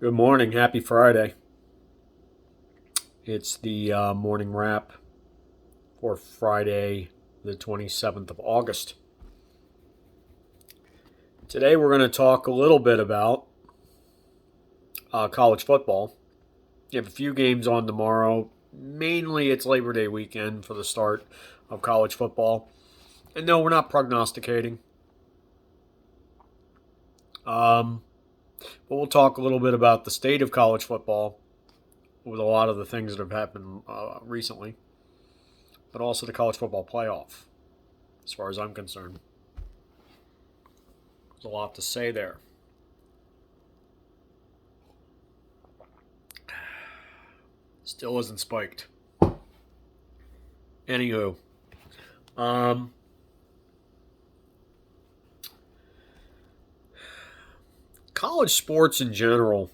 Good morning. Happy Friday. It's the morning wrap for Friday, the 27th of August. Today we're going to talk a little bit about college football. You have a few games on tomorrow. Mainly it's Labor Day weekend for the start of college football. And no, we're not prognosticating. But we'll talk a little bit about the state of college football with a lot of the things that have happened recently, but also the college football playoff, as far as I'm concerned. There's a lot to say there. Still isn't spiked. Anywho, um, college sports in general,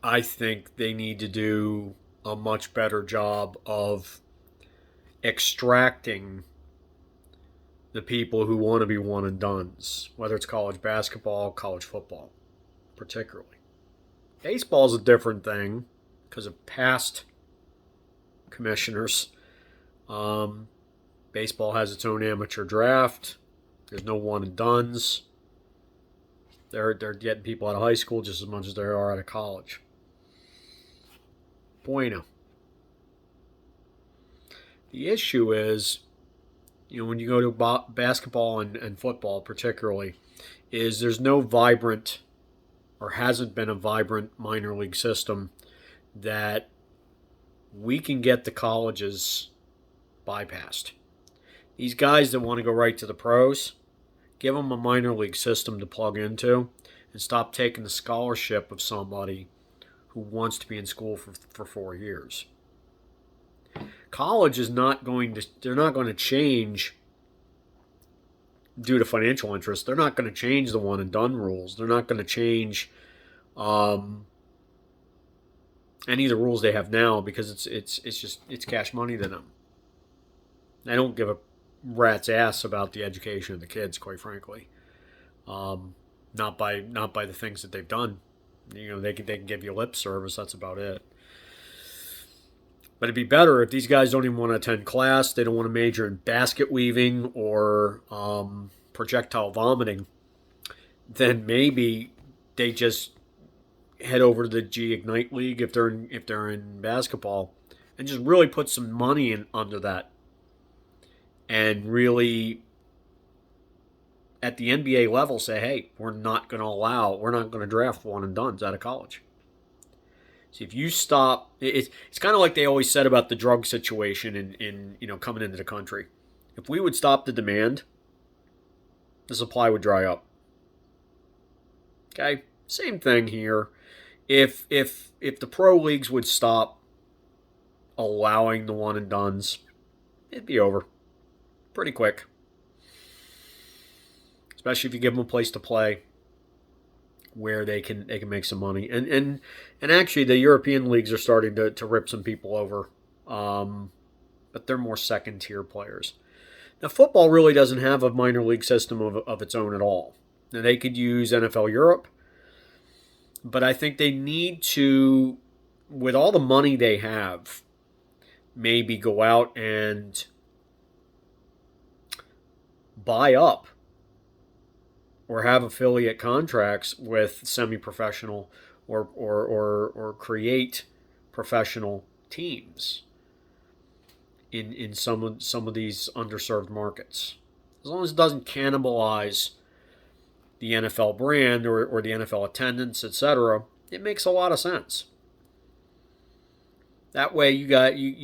I think they need to do a much better job of extracting the people who want to be one and dones, whether it's college basketball, college football, particularly. Baseball is a different thing because of past commissioners. Um, Baseball has its own amateur draft. There's no one and dones. They're getting people out of high school just as much as they are out of college. Bueno. The issue is, when you go to basketball and football particularly, is there's no vibrant or hasn't been a vibrant minor league system that we can get the colleges bypassed. These guys that want to go right to the pros, give them a minor league system to plug into and stop taking the scholarship of somebody who wants to be in school for 4 years. College is not going to, they're not going to change due to financial interest. They're not going to change the one and done rules. They're not going to change any of the rules they have now because it's cash money to them. They don't give a rat's ass about the education of the kids, quite frankly. Not by the things that they've done. They can give you lip service. That's about it. But it'd be better if these guys don't even want to attend class. They don't want to major in basket weaving or projectile vomiting. Then maybe they just head over to the G Ignite League if they're in basketball, and just really put some money in under that, and really at the NBA level say, hey, we're not going to draft one and dones out of college. So if you stop, it's kind of like they always said about the drug situation in coming into the country. If we would stop the demand, the supply would dry up. Okay, same thing here. If the pro leagues would stop allowing the one and dones, it'd be over pretty quick. Especially if you give them a place to play where they can make some money. And actually the European leagues are starting to rip some people over. But they're more second tier players. Now football really doesn't have a minor league system of its own at all. Now they could use NFL Europe, but I think they need to, with all the money they have, maybe go out and buy up or have affiliate contracts with semi-professional or create professional teams in some of these underserved markets. As long as it doesn't cannibalize the NFL brand or the NFL attendance, etc., it makes a lot of sense. That way you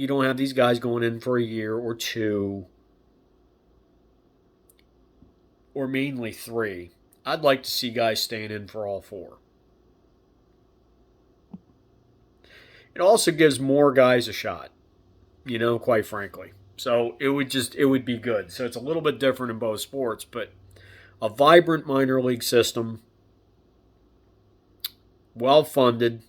don't have these guys going in for a year or two, or mainly 3. I'd like to see guys staying in for all 4. It also gives more guys a shot, quite frankly. So it would be good. So it's a little bit different in both sports, but a vibrant minor league system, well funded,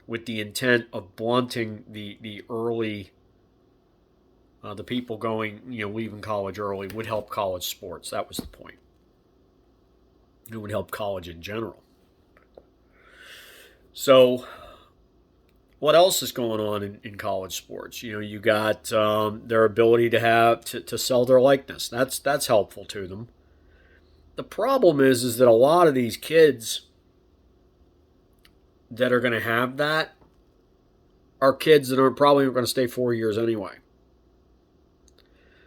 with the intent of blunting the early the people going, leaving college early would help college sports. That was the point. It would help college in general. So, what else is going on in college sports? You got their ability to have to sell their likeness. That's helpful to them. The problem is that a lot of these kids that are going to have that are kids that are probably going to stay 4 years anyway.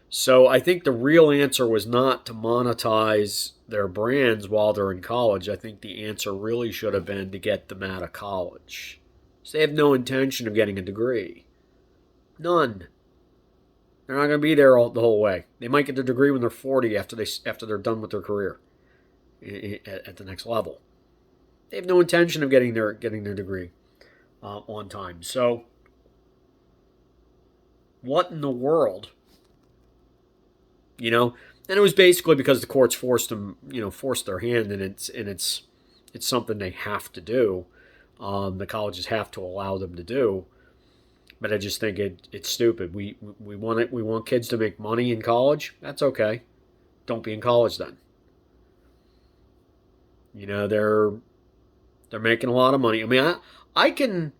So I think the real answer was not to monetize their brands while they're in college. I think the answer really should have been to get them out of college. So they have no intention of getting a degree. None. They're not going to be there the whole way. They might get their degree when they're 40 after they're done with their career at the next level. They have no intention of getting their degree on time. So, what in the world? And it was basically because the courts forced their hand, and it's something they have to do. The colleges have to allow them to do. But I just think it's stupid. We want kids to make money in college. That's okay. Don't be in college then. They're making a lot of money. I mean, I can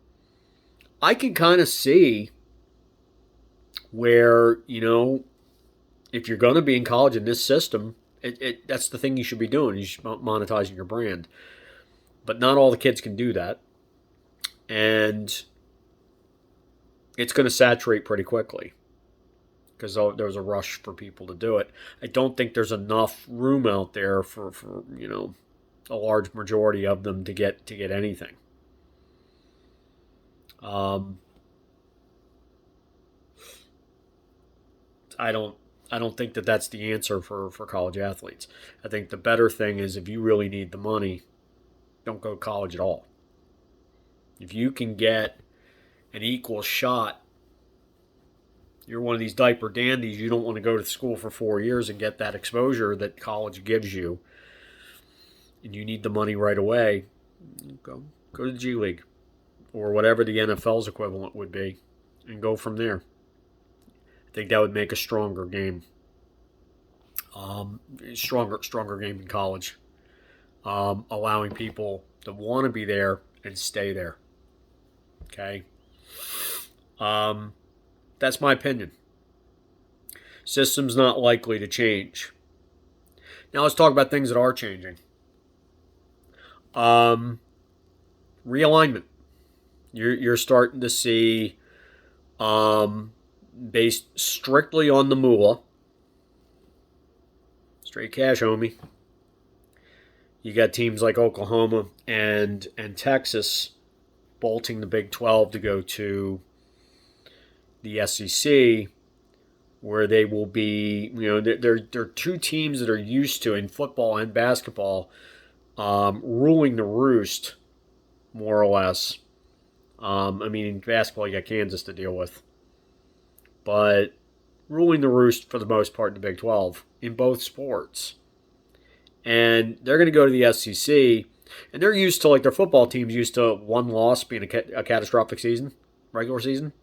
kind of see where, if you're going to be in college in this system, that's the thing you should be doing. You should be monetizing your brand. But not all the kids can do that. And it's going to saturate pretty quickly because there's a rush for people to do it. I don't think there's enough room out there for a large majority of them to get anything. I don't think that's the answer for college athletes. I think the better thing is if you really need the money, don't go to college at all. If you can get an equal shot, you're one of these diaper dandies, you don't want to go to school for 4 years and get that exposure that college gives you, and you need the money right away, go to the G League or whatever the NFL's equivalent would be and go from there. I think that would make a stronger game. Stronger game in college. Allowing people to want to be there and stay there. Okay? That's my opinion. System's not likely to change. Now let's talk about things that are changing. Realignment. You're starting to see, based strictly on the moolah, straight cash, homie. You got teams like Oklahoma and Texas bolting the Big 12 to go to the SEC, where they will be, they're two teams that are used to, in football and basketball, ruling the roost, more or less. In basketball, you got Kansas to deal with. But ruling the roost for the most part in the Big 12 in both sports. And they're going to go to the SEC, and they're used to, their football team's used to one loss being a catastrophic season, regular season,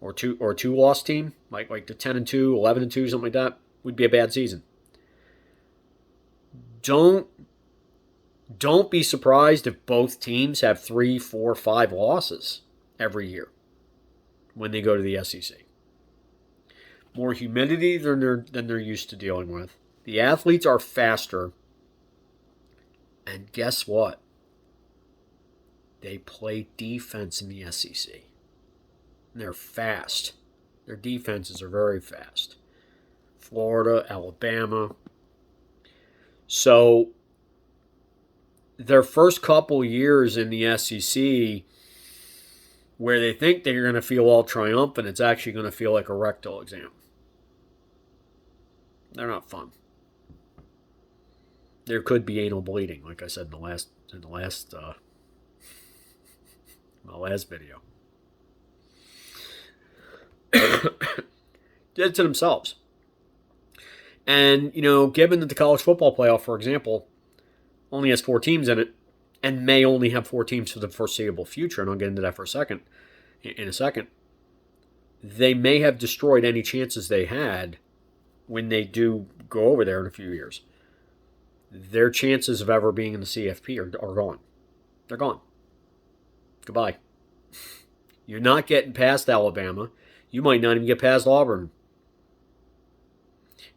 or two loss team, like the 10-2, 11-2, something like that, would be a bad season. Don't be surprised if both teams have 3, 4, 5 losses every year when they go to the SEC. More humidity than they're used to dealing with. The athletes are faster. And guess what? They play defense in the SEC. And they're fast. Their defenses are very fast. Florida, Alabama. So their first couple years in the SEC, where they think they're going to feel all triumphant, it's actually going to feel like a rectal exam. They're not fun. There could be anal bleeding, like I said in the last video. Did it to themselves. And, given that the college football playoff, for example, only has 4 teams in it, and may only have 4 teams for the foreseeable future, and I'll get into that in a second, they may have destroyed any chances they had when they do go over there in a few years. their chances of ever being in the CFP are gone. They're gone. Goodbye. You're not getting past Alabama. You might not even get past Auburn.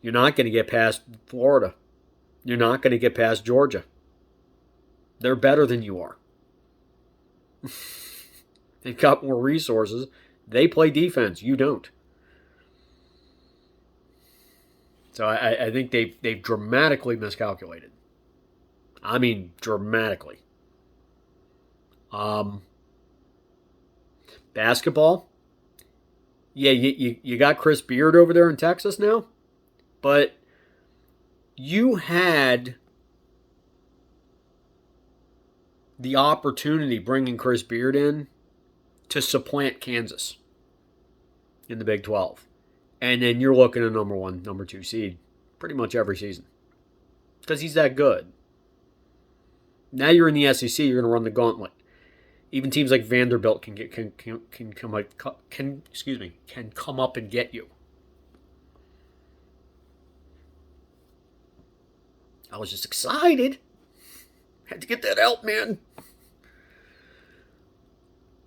You're not going to get past Florida. You're not going to get past Georgia. They're better than you are. They've got more resources. They play defense. You don't. So I think they've dramatically miscalculated. I mean, dramatically. Basketball. Yeah, you got Chris Beard over there in Texas now, but you had the opportunity bringing Chris Beard in to supplant Kansas in the Big 12. And then you're looking at number 1, number 2 seed pretty much every season because he's that good. Now you're in the SEC, you're going to run the gauntlet. Even teams like Vanderbilt can come up and get you. I was just excited. Had to get that out, man.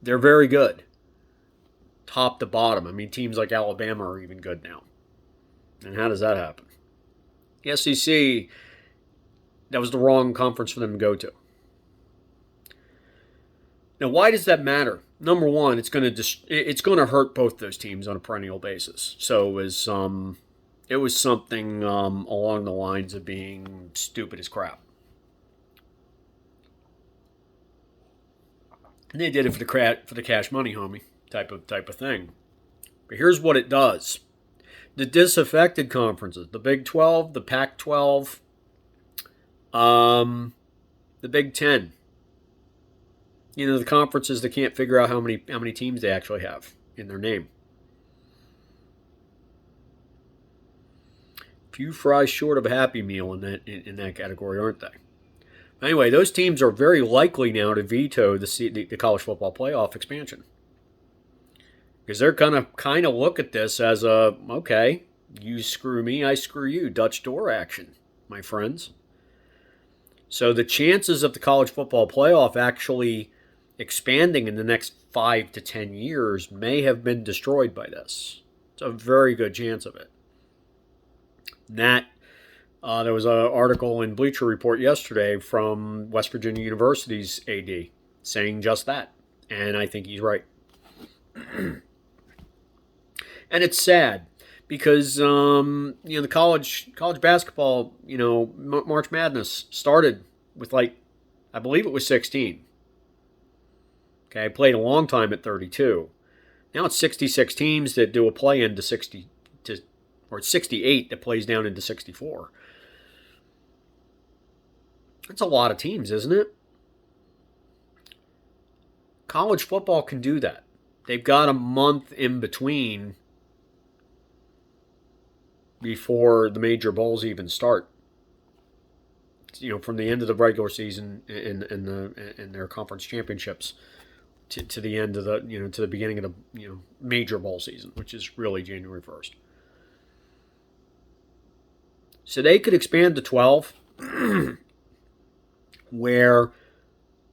They're very good. Top to bottom. I mean, teams like Alabama are even good now. And how does that happen? The SEC, that was the wrong conference for them to go to. Now, why does that matter? Number one, it's going to hurt both those teams on a perennial basis. So it was something along the lines of being stupid as crap. And they did it for the cash money, homie, type of thing. But here's what it does: the disaffected conferences, the Big 12, the Pac-12, the Big 10. You know, the conferences that can't figure out how many teams they actually have in their name. Few fries short of a Happy Meal in that category, aren't they? Anyway, those teams are very likely now to veto the college football playoff expansion, because they're gonna kind of look at this as okay, you screw me, I screw you, Dutch door action, my friends. So the chances of the college football playoff actually expanding in the next 5 to 10 years may have been destroyed by this. It's a very good chance of it. There was an article in Bleacher Report yesterday from West Virginia University's AD saying just that, and I think he's right. And it's sad because the college basketball, March Madness started with I believe it was 16. Okay, I played a long time at 32. Now it's 66 teams that do a play-in to 60 or it's 68 that plays down into 64. That's a lot of teams, isn't it? College football can do that. They've got a month in between before the major bowls even start. From the end of the regular season in their conference championships to the end of to the beginning of the major bowl season, which is really January 1st. So they could expand to 12, where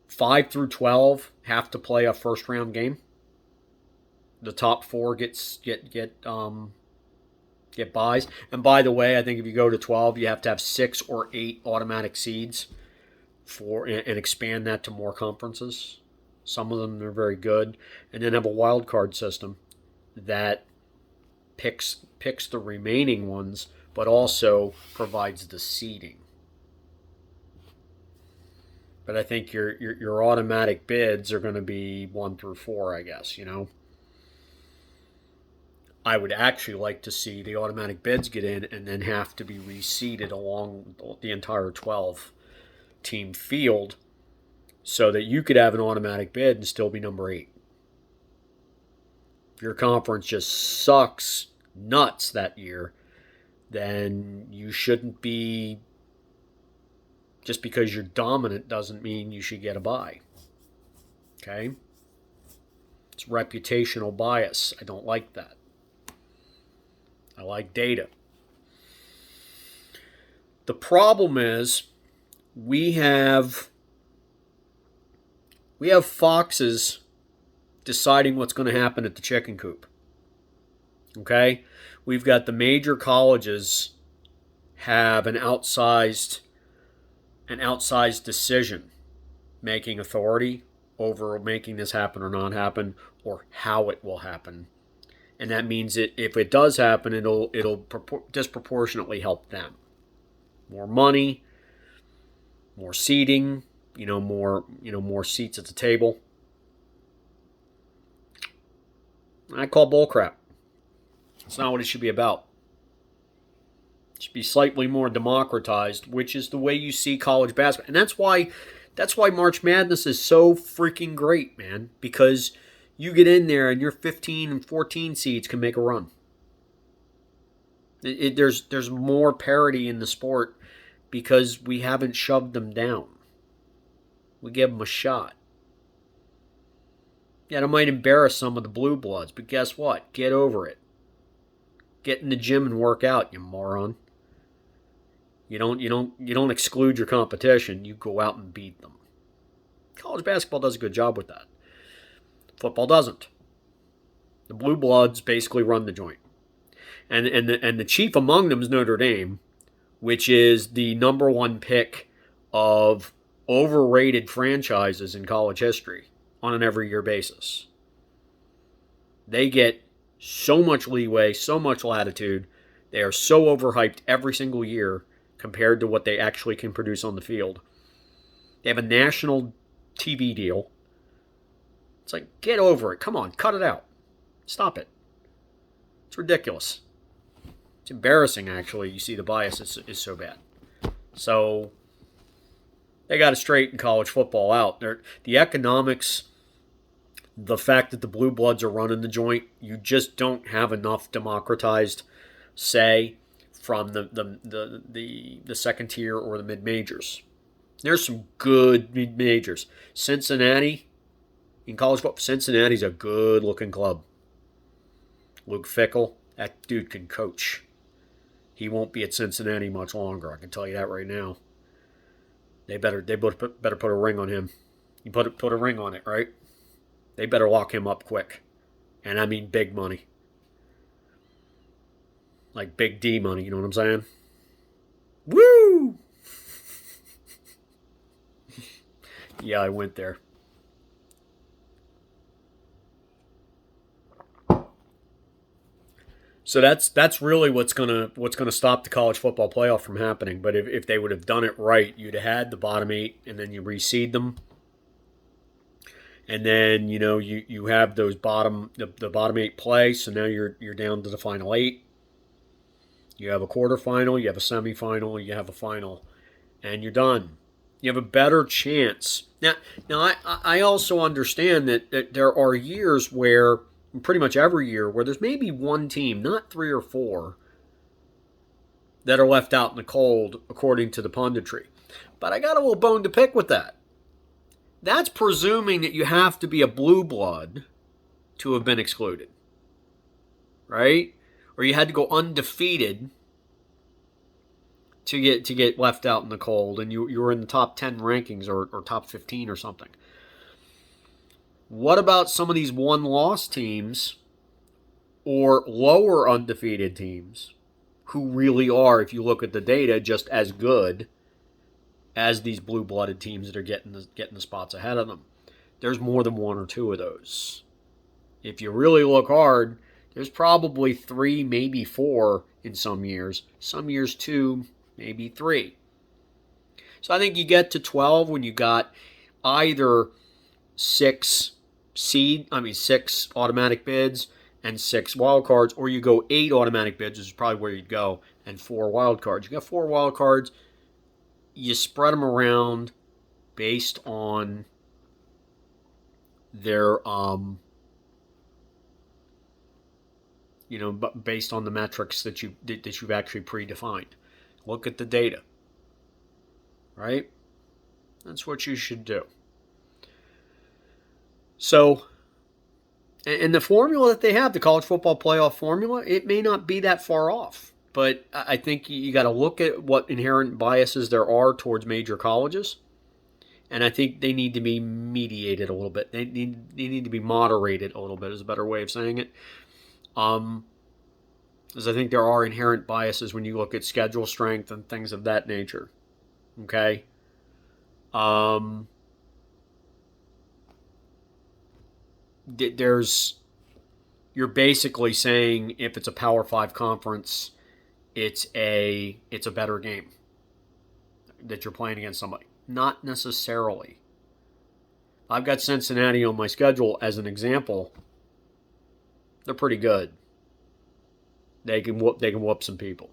5 through 12 have to play a first round game. The top 4 get buys. And by the way, I think if you go to 12, you have to have 6 or 8 automatic seeds and expand that to more conferences. Some of them are very good, and then have a wild card system that picks the remaining ones, but also provides the seeding. But I think your automatic bids are going to be 1 through 4, I guess. I would actually like to see the automatic bids get in and then have to be reseeded along the entire 12-team field, so that you could have an automatic bid and still be number 8. If your conference just sucks nuts that year, then you shouldn't be, just because you're dominant doesn't mean you should get a bye. Okay? It's reputational bias. I don't like that. I like data. The problem is, we have foxes deciding what's going to happen at the chicken coop. Okay? We've got the major colleges have an outsized decision making authority over making this happen or not happen, or how it will happen. And that means that if it does happen, it'll disproportionately help them. More money, more seating, more seats at the table. I call bullcrap. It's not what it should be about. It should be slightly more democratized, which is the way you see college basketball. And that's why March Madness is so freaking great, man. Because you get in there and your 15 and 14 seeds can make a run. There's more parity in the sport because we haven't shoved them down. We give them a shot. Yeah, it might embarrass some of the blue bloods, but guess what? Get over it. Get in the gym and work out, you moron. You don't exclude your competition. You go out and beat them. College basketball does a good job with that. Football doesn't. The blue bloods basically run the joint, and the chief among them is Notre Dame, which is the number one pick of overrated franchises in college history on an every year basis. They get so much leeway, so much latitude. They are so overhyped every single year compared to what they actually can produce on the field. They have a national TV deal. It's like, get over it. Come on, cut it out. Stop it. It's ridiculous. It's embarrassing, actually. You see the bias is so bad. So they got to straighten college football out. The economics, the fact that the blue bloods are running the joint, you just don't have enough democratized say from the second tier or the mid majors. There's some good mid majors. Cincinnati in college football. Cincinnati's a good looking club. Luke Fickell, that dude can coach. He won't be at Cincinnati much longer. I can tell you that right now. They better put a ring on him. You put a ring on it, right? They better lock him up quick. And I mean big money. Like big D money, you know what I'm saying? Woo! Yeah, I went there. So that's really what's gonna stop the college football playoff from happening. But if they would have done it right, you'd have had the bottom 8, and then you reseed them, and then you have those the bottom 8 play. So now you're down to the final 8. You have a quarterfinal, you have a semifinal, you have a final, and you're done. You have a better chance. Now I also understand that there are years where, pretty much every year, where there's maybe one team, not 3 or 4, that are left out in the cold according to the punditry. But I got a little bone to pick with that. That's presuming that you have to be a blue blood to have been excluded. Right? Or you had to go undefeated to get left out in the cold, and you were in the top 10 rankings or top 15 or something. What about some of these one-loss teams or lower undefeated teams who really are, if you look at the data, just as good as these blue-blooded teams that are getting the spots ahead of them? There's more than 1 or 2 of those. If you really look hard, there's probably 3, maybe 4 in some years. Some years 2, maybe 3. So I think you get to 12 when you got either 6 automatic bids and 6 wild cards, or you go 8 automatic bids, which is probably where you'd go, and 4 wild cards. You got 4 wild cards. You spread them around based on their based on the metrics that you've actually predefined. Look at the data. Right? That's what you should do. So, and the formula that they have, the college football playoff formula, it may not be that far off. But I think you got to look at what inherent biases there are towards major colleges, and I think they need to be mediated a little bit. They need to be moderated a little bit, is a better way of saying it. Because I think there are inherent biases when you look at schedule strength and things of that nature. Okay. There's You're basically saying if it's a Power 5 conference, it's a better game that you're playing against somebody. Not necessarily. I've got Cincinnati on my schedule as an example. They're pretty good. They can whoop some people.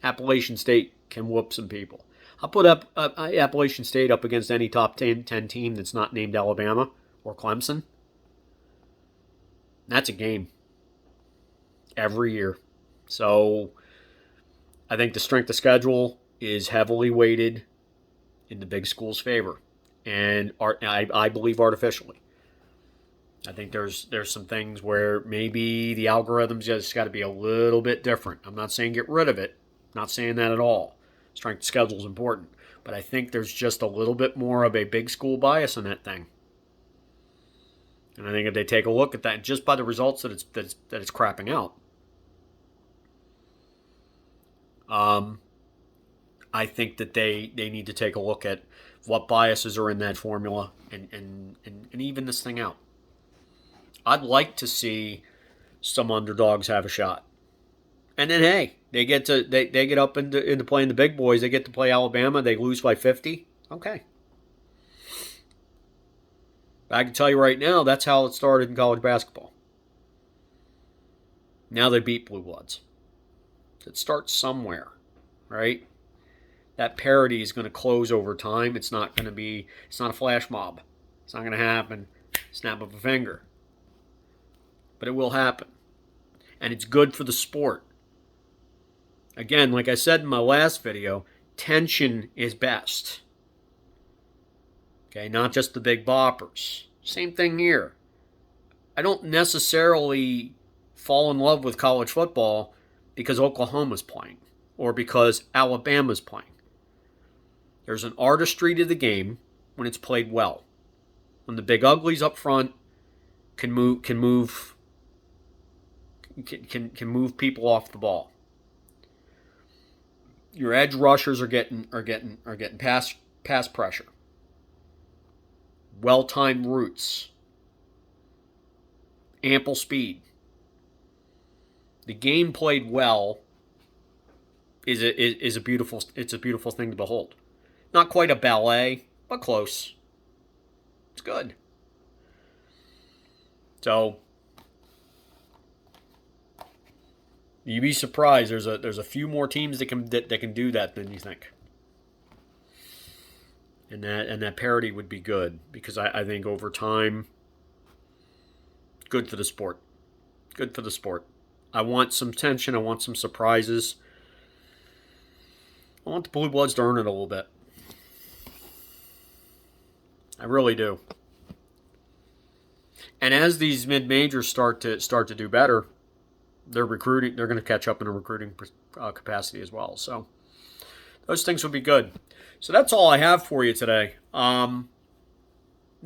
Appalachian State can whoop some people. I'll put up Appalachian State up against any top 10 team that's not named Alabama or Clemson. That's a game every year. So I think the strength of schedule is heavily weighted in the big school's favor, and I believe artificially. I think there's some things where maybe the algorithms just got to be a little bit different. I'm not saying get rid of it. Not saying that at all. Strength of schedule is important, but I think there's just a little bit more of a big school bias in that thing. And I think if they take a look at that, just by the results that it's crapping out, I think that they need to take a look at what biases are in that formula and even this thing out. I'd like to see some underdogs have a shot. And then, hey, they get up into playing the big boys. They get to play Alabama. They lose by 50. Okay. I can tell you right now, that's how it started in college basketball. Now they beat Blue Bloods. It starts somewhere, right? That parity is going to close over time. It's not a flash mob. It's not going to happen. Snap of a finger. But it will happen. And it's good for the sport. Again, like I said in my last video, tension is best. Okay, not just the big boppers. Same thing here. I don't necessarily fall in love with college football because Oklahoma's playing or because Alabama's playing. There's an artistry to the game when it's played well. When the big uglies up front can move people off the ball. Your edge rushers are getting pass pressure. Well-timed routes. Ample speed. The game played well is a beautiful thing to behold. Not quite a ballet, but close. It's good. So you'd be surprised. There's a few more teams that can do that than you think. And that parity would be good because I think over time, good for the sport. Good for the sport. I want some tension. I want some surprises. I want the Blue Bloods to earn it a little bit. I really do. And as these mid-majors start to do better, they're going to catch up in a recruiting capacity as well. So those things would be good. So that's all I have for you today. Not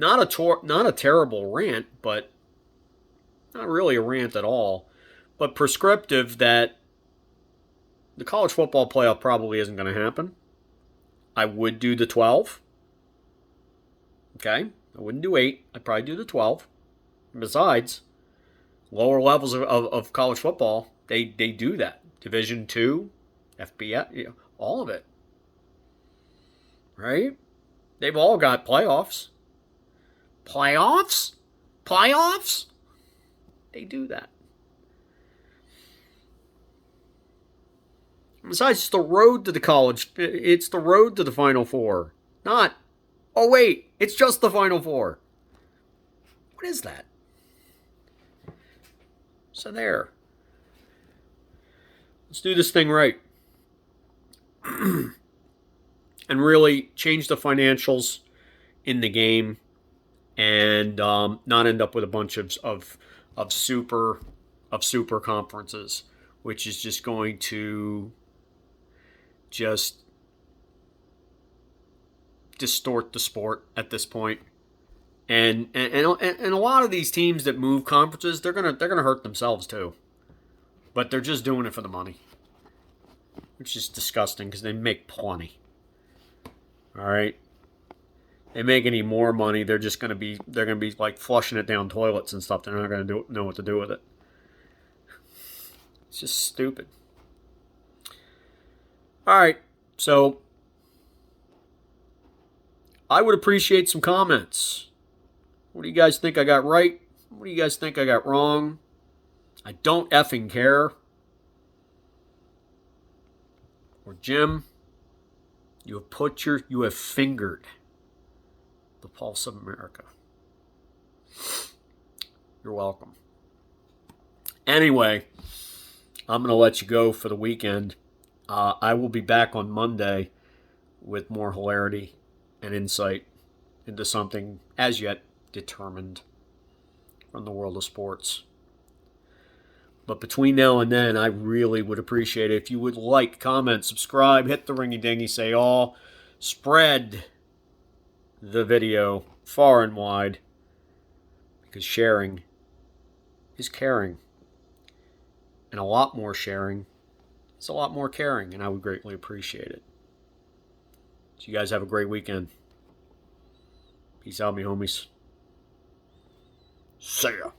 a terrible rant, but not really a rant at all. But prescriptive that the college football playoff probably isn't going to happen. I would do the 12. Okay? I wouldn't do 8. I'd probably do the 12. And besides, lower levels of college football, they do that. Division II, FBS, all of it. Right? They've all got playoffs. Playoffs? Playoffs? They do that. Besides, it's the road to the college. It's the road to the Final Four. Not, oh wait, it's just the Final Four. What is that? So there. Let's do this thing right. And really change the financials in the game and not end up with a bunch of super conferences, which is just going to just distort the sport at this point. And a lot of these teams that move conferences, they're gonna hurt themselves too. But they're just doing it for the money, which is disgusting because they make plenty. All right, they make any more money, they're gonna be like flushing it down toilets and stuff. They're not gonna know what to do with it. It's just stupid. All right, so I would appreciate some comments. What do you guys think I got right? What do you guys think I got wrong? I don't effing care. Or Jim, you have fingered the pulse of America. You're welcome. Anyway, I'm going to let you go for the weekend. I will be back on Monday with more hilarity and insight into something as yet determined from the world of sports. But between now and then, I really would appreciate it if you would like, comment, subscribe, hit the ringy-dingy, say all, spread the video far and wide, because sharing is caring. And a lot more sharing is a lot more caring, and I would greatly appreciate it. So you guys have a great weekend. Peace out, me homies. See ya.